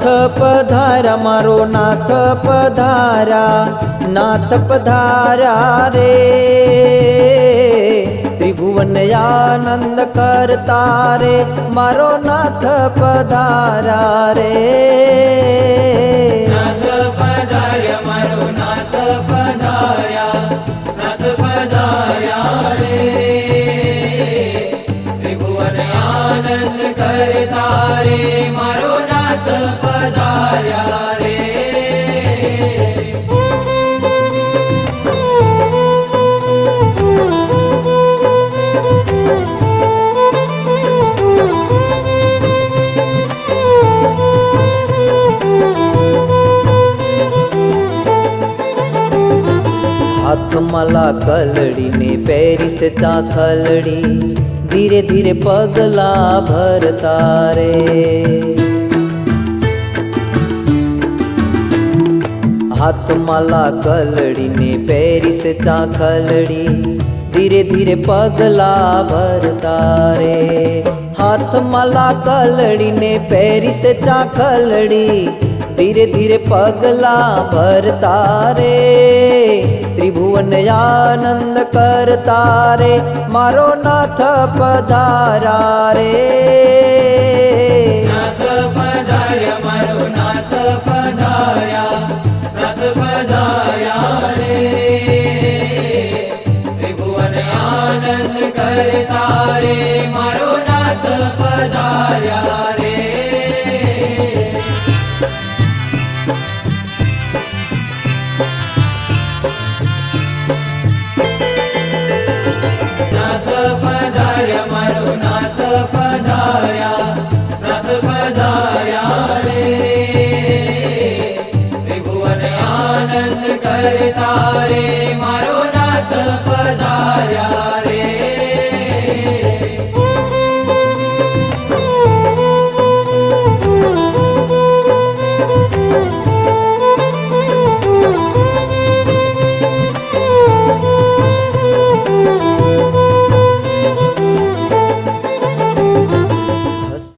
नाथ पधारा मारो नाथ पधारा, नाथ पधारा रे। त्रिभुवन आनंद करता रे, मारो नाथ पधारा रे। नाथ पधार्या मारो नाथ पधार्या, नाथ पधार्या रे। त्रिभुवन आनंद करता रे, मारो नाथ पधार्या रे। हाथ माला कलड़ी ने पैरी से चाखलड़ी, धीरे धीरे पगला भरता रे। हाथ माला कलड़ी ने पैरी से चाखलड़ी, धीरे धीरे पगला भरता रे। हाथ माला कलड़ी ने पैरी से चाखलड़ी, धीरे धीरे पगला भरता रे। त्रिभुवन आनंद करता रे, मारो नाथ पधारा रे। नाथ पधार्या